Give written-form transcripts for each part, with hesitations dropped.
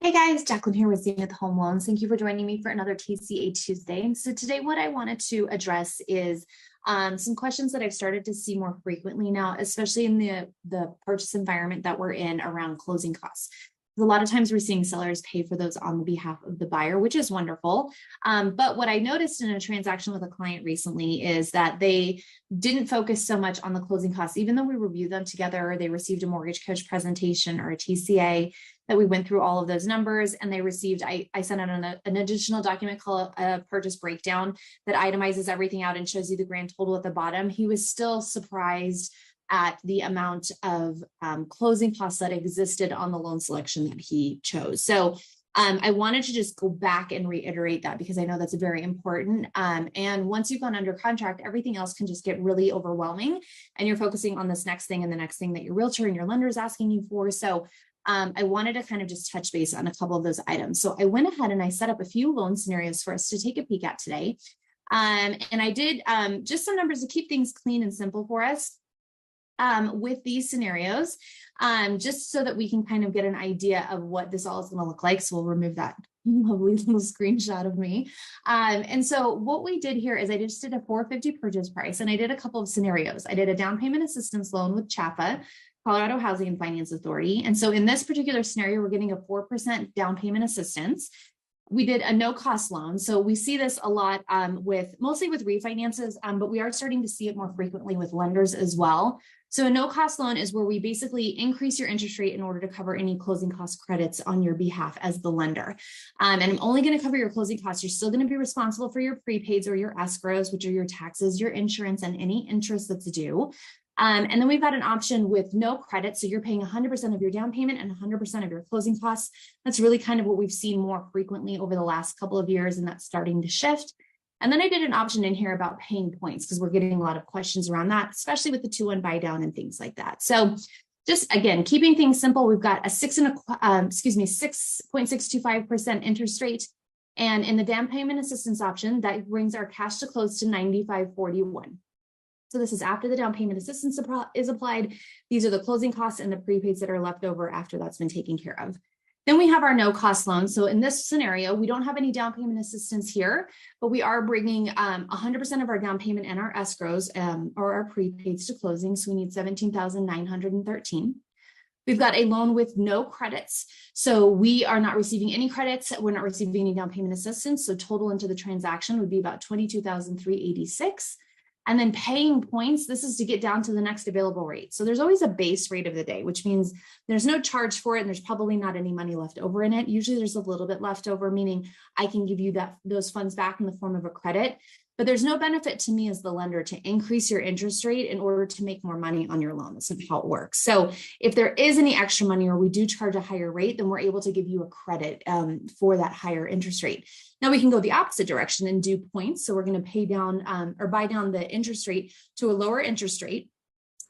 Hey guys, Jacqueline here with Zenith Home Loans. Thank you for joining me for another TCA Tuesday. And so today what I wanted to address is some questions that I've started to see more frequently now, especially in the purchase environment that we're in around closing costs. A lot of times we're seeing sellers pay for those on the behalf of the buyer, which is wonderful. But what I noticed in a transaction with a client recently is that they didn't focus so much on the closing costs, even though we reviewed them together. They received a mortgage coach presentation or a TCA that we went through all of those numbers, and they received, I sent out an additional document called a purchase breakdown that itemizes everything out and shows you the grand total at the bottom. He was still surprised at the amount of closing costs that existed on the loan selection that he chose. So I wanted to just go back and reiterate that because I know that's very important. And once you've gone under contract, everything else can just get really overwhelming and you're focusing on this next thing and the next thing that your realtor and your lender is asking you for. So I wanted to kind of just touch base on a couple of those items. So I went ahead and I set up a few loan scenarios for us to take a peek at today. And I did just some numbers to keep things clean and simple for us. With these scenarios, just so that we can kind of get an idea of what this all is going to look like. So we'll remove that lovely little screenshot of me. And so what we did here is I just did a $450 purchase price, and I did a couple of scenarios. I did a down payment assistance loan with CHFA, Colorado Housing and Finance Authority. And so in this particular scenario, we're getting a 4% down payment assistance. We did a no-cost loan. So we see this a lot mostly with refinances, but we are starting to see it more frequently with lenders as well. So a no-cost loan is where we basically increase your interest rate in order to cover any closing cost credits on your behalf as the lender. And I'm only going to cover your closing costs. You're still going to be responsible for your prepaids or your escrows, which are your taxes, your insurance, and any interest that's due. And then we've got an option with no credit. So you're paying 100% of your down payment and 100% of your closing costs. That's really kind of what we've seen more frequently over the last couple of years, and that's starting to shift. And then I did an option in here about paying points because we're getting a lot of questions around that, especially with the 2-1 buy down and things like that. So just again, keeping things simple, we've got a 6.625% interest rate. And in the down payment assistance option, that brings our cash to close to $95.41. So this is after the down payment assistance is applied. These are the closing costs and the prepaids that are left over after that's been taken care of. Then we have our no cost loan. So in this scenario, we don't have any down payment assistance here, but we are bringing 100% of our down payment and our escrows or our prepaids to closing. So we need $17,913. We've got a loan with no credits. So we are not receiving any credits. We're not receiving any down payment assistance. So total into the transaction would be about $22,386. And then paying points, this is to get down to the next available rate. So there's always a base rate of the day, which means there's no charge for it and there's probably not any money left over in it. Usually there's a little bit left over, meaning I can give you those funds back in the form of a credit. But there's no benefit to me as the lender to increase your interest rate in order to make more money on your loan. That's not how it works. So if there is any extra money or we do charge a higher rate, then we're able to give you a credit for that higher interest rate. Now we can go the opposite direction and do points. So we're going to pay down or buy down the interest rate to a lower interest rate.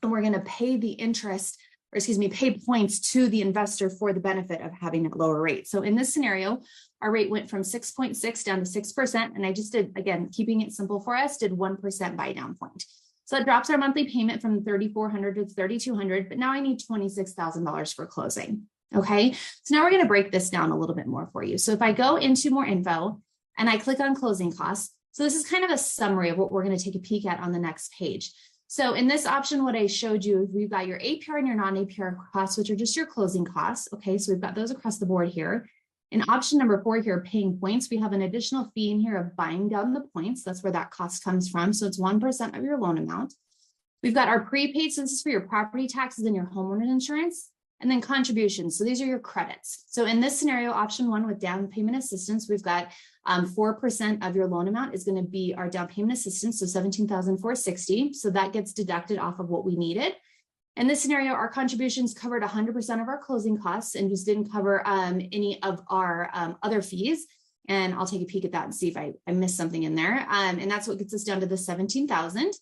And we're going to pay pay points to the investor for the benefit of having that lower rate. So in this scenario, our rate went from 6.6 down to 6%. And I just did, again, keeping it simple for us, did 1% buy down point. So it drops our monthly payment from $3,400 to $3,200, but now I need $26,000 for closing. Okay. So now we're going to break this down a little bit more for you. So if I go into more info and I click on closing costs, so this is kind of a summary of what we're going to take a peek at on the next page. So in this option, what I showed you, we've got your APR and your non-APR costs, which are just your closing costs. Okay, so we've got those across the board here. In option number 4 here, paying points, we have an additional fee in here of buying down the points. That's where that cost comes from. So it's 1% of your loan amount. We've got our prepaid, so this is for your property taxes and your homeowner's insurance. And then contributions. So these are your credits. So in this scenario, option 1 with down payment assistance, we've got 4% of your loan amount is going to be our down payment assistance. So $17,460. So that gets deducted off of what we needed. In this scenario, our contributions covered 100% of our closing costs and just didn't cover any of our other fees. And I'll take a peek at that and see if I missed something in there. And that's what gets us down to the $17,000.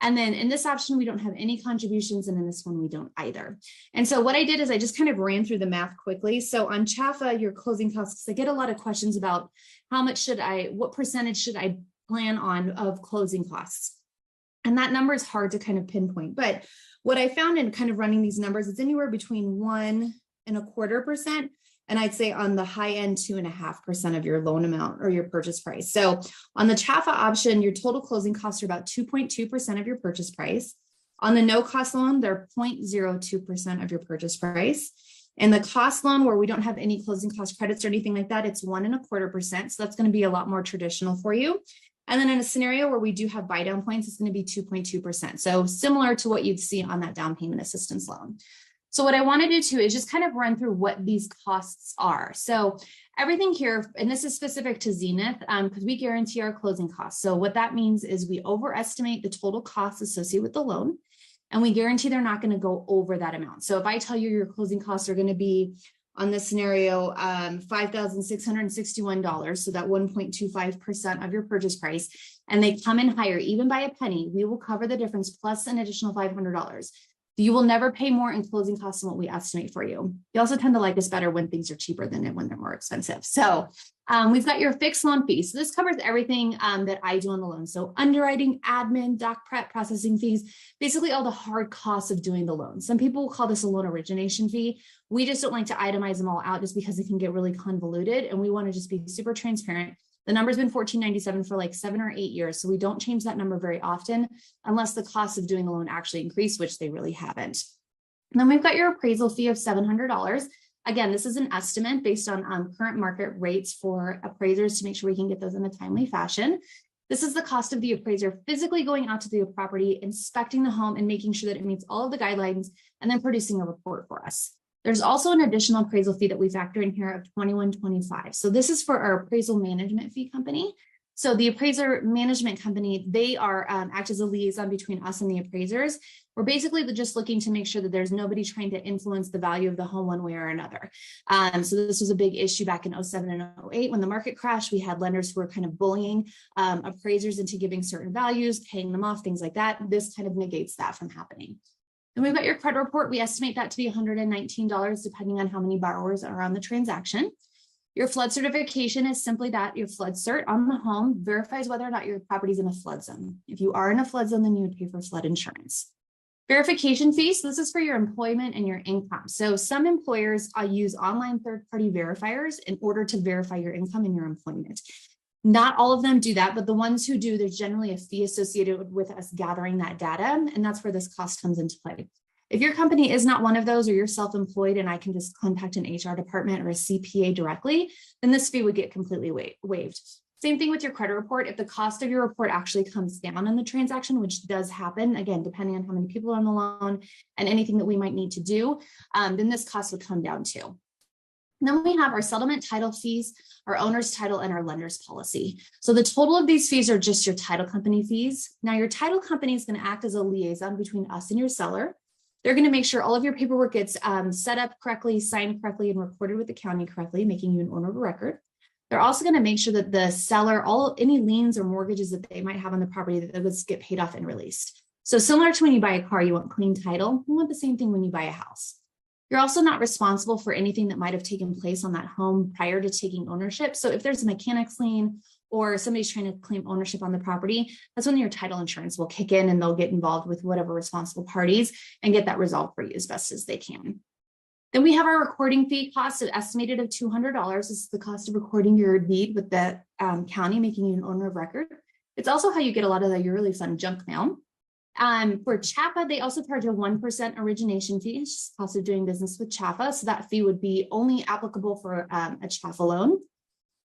And then in this option, we don't have any contributions. And in this one, we don't either. And so what I did is I just kind of ran through the math quickly. So on CHFA, your closing costs, I get a lot of questions about what percentage should I plan on of closing costs? And that number is hard to kind of pinpoint. But what I found in kind of running these numbers, it's anywhere between 1.25% And I'd say on the high end, 2.5% of your loan amount or your purchase price. So on the CHFA option, your total closing costs are about 2.2% of your purchase price. On the no cost loan, they're 0.02% of your purchase price. And the cost loan, where we don't have any closing cost credits or anything like that, it's 1.25%. So that's going to be a lot more traditional for you. And then in a scenario where we do have buy down points, it's going to be 2.2%. So similar to what you'd see on that down payment assistance loan. So what I want to do too is just kind of run through what these costs are. So everything here, and this is specific to Zenith, because we guarantee our closing costs. So what that means is we overestimate the total costs associated with the loan, and we guarantee they're not going to go over that amount. So if I tell you your closing costs are going to be, on this scenario, $5,661, so that 1.25% of your purchase price, and they come in higher, even by a penny, we will cover the difference plus an additional $500. You will never pay more in closing costs than what we estimate for you. You also tend to like us better when things are cheaper than when they're more expensive. So we've got your fixed loan fee. So this covers everything that I do on the loan. So underwriting, admin, doc prep, processing fees, basically all the hard costs of doing the loan. Some people will call this a loan origination fee. We just don't like to itemize them all out just because it can get really convoluted. And we want to just be super transparent. The number's been $14.97 for like 7 or 8 years. So we don't change that number very often unless the cost of doing the loan actually increase, which they really haven't. And then we've got your appraisal fee of $700. Again, this is an estimate based on current market rates for appraisers to make sure we can get those in a timely fashion. This is the cost of the appraiser physically going out to the property, inspecting the home and making sure that it meets all of the guidelines and then producing a report for us. There's also an additional appraisal fee that we factor in here of $21.25. So this is for our appraisal management fee company. So the appraiser management company, they are act as a liaison between us and the appraisers. We're basically just looking to make sure that there's nobody trying to influence the value of the home one way or another. So this was a big issue back in 07 and 08 when the market crashed. We had lenders who were kind of bullying appraisers into giving certain values, paying them off, things like that. This kind of negates that from happening. Then we've got your credit report. We estimate that to be $119 depending on how many borrowers are on the transaction. Your flood certification is simply that your flood cert on the home verifies whether or not your property is in a flood zone. If you are in a flood zone, then you would pay for flood insurance. Verification fees, this is for your employment and your income. So some employers use online third-party verifiers in order to verify your income and your employment. Not all of them do that, but the ones who do, there's generally a fee associated with us gathering that data, and that's where this cost comes into play. If your company is not one of those, or you're self-employed and I can just contact an HR department or a CPA directly, then this fee would get completely waived. Same thing with your credit report. If the cost of your report actually comes down in the transaction, which does happen, again, depending on how many people are on the loan and anything that we might need to do, then this cost would come down too. And then we have our settlement title fees, our owner's title, and our lender's policy. So the total of these fees are just your title company fees. Now your title company is going to act as a liaison between us and your seller. They're going to make sure all of your paperwork gets set up correctly, signed correctly, and recorded with the county correctly, making you an owner of a record. They're also going to make sure that the seller, any liens or mortgages that they might have on the property, that those get paid off and released. So similar to when you buy a car, you want clean title. You want the same thing when you buy a house. You're also not responsible for anything that might have taken place on that home prior to taking ownership. So if there's a mechanic's lien or somebody's trying to claim ownership on the property, that's when your title insurance will kick in and they'll get involved with whatever responsible parties and get that resolved for you as best as they can. Then we have our recording fee cost estimated of $200. This is the cost of recording your deed with the county, making you an owner of record. It's also how you get a lot of your really fun junk mail. For CHFA, they also charge a 1% origination fee. It's just the cost of doing business with CHFA. So that fee would be only applicable for a CHFA loan.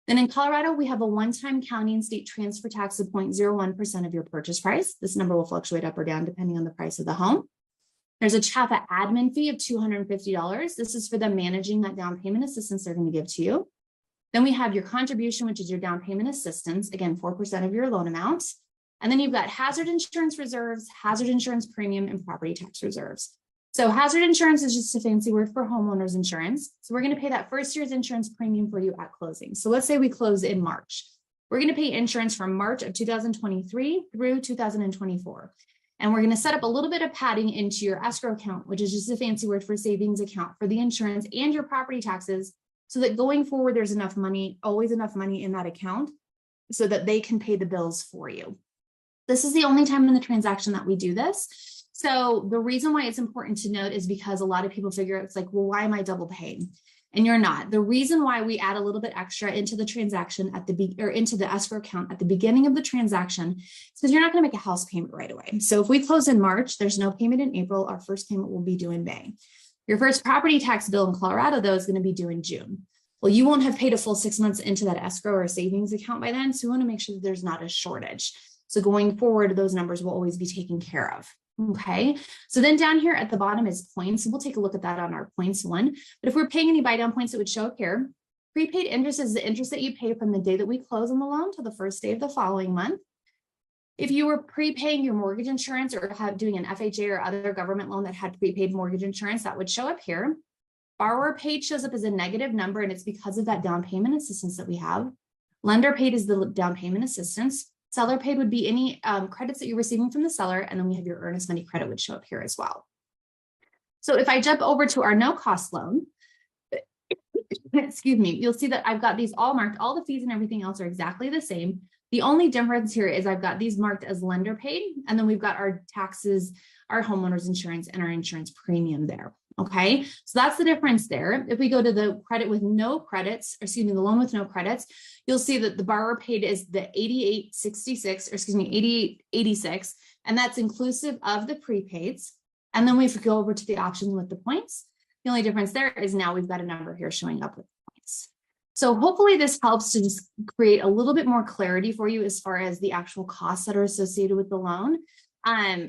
Then in Colorado, we have a one-time county and state transfer tax of 0.01% of your purchase price. This number will fluctuate up or down depending on the price of the home. There's a CHFA admin fee of $250. This is for them managing that down payment assistance they're going to give to you. Then we have your contribution, which is your down payment assistance, again, 4% of your loan amount. And then you've got hazard insurance reserves, hazard insurance premium, and property tax reserves. So hazard insurance is just a fancy word for homeowners insurance. So we're going to pay that first year's insurance premium for you at closing. So let's say we close in March. We're going to pay insurance from March of 2023 through 2024. And we're going to set up a little bit of padding into your escrow account, which is just a fancy word for savings account for the insurance and your property taxes, so that going forward, there's enough money, always enough money in that account so that they can pay the bills for you. This is the only time in the transaction that we do this. So the reason why it's important to note is because a lot of people figure it's like, well, why am I double paying? and you're not. The reason why we add a little bit extra into the transaction at the into the escrow account at the beginning of the transaction is because you're not going to make a house payment right away. So if we close in March, there's no payment in April. Our first payment will be due in May. Your first property tax bill in Colorado, though, is going to be due in June. Well, you won't have paid a full 6 months into that escrow or savings account by then. So we want to make sure that there's not a shortage. So going forward, those numbers will always be taken care of. Okay, so then down here at the bottom is points. We'll take a look at that on our points one. But if we're paying any buy down points, it would show up here. Prepaid interest is the interest that you pay from the day that we close on the loan to the first day of the following month. If you were prepaying your mortgage insurance or doing an FHA or other government loan that had prepaid mortgage insurance, that would show up here. Borrower paid shows up as a negative number, and it's because of that down payment assistance that we have. Lender paid is the down payment assistance. Seller paid would be any credits that you're receiving from the seller, and then we have your earnest money credit would show up here as well. So if I jump over to our no cost loan, excuse me, you'll see that I've got these all marked. All the fees and everything else are exactly the same. The only difference here is I've got these marked as lender paid, and then we've got our taxes, our homeowner's insurance, and our insurance premium there. Okay, so that's the difference there. If we go to the credit with no credits, or excuse me, the loan with no credits, you'll see that the borrower paid is the 8866, or excuse me, 8886, and that's inclusive of the prepaids. And then we go over to the options with the points. The only difference there is now we've got a number here showing up with points. So hopefully this helps to just create a little bit more clarity for you as far as the actual costs that are associated with the loan.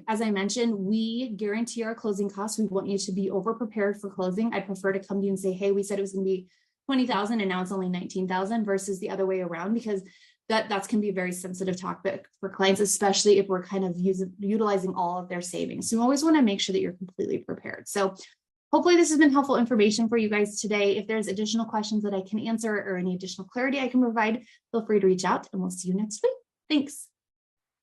As I mentioned, we guarantee our closing costs. We want you to be over prepared for closing. I prefer to come to you and say, hey, we said it was going to be 20,000 and now it's only 19,000 versus the other way around, because that's can be a very sensitive topic for clients, especially if we're kind of utilizing all of their savings. So you always want to make sure that you're completely prepared. So hopefully this has been helpful information for you guys today. If there's additional questions that I can answer or any additional clarity I can provide, feel free to reach out, and we'll see you next week. Thanks.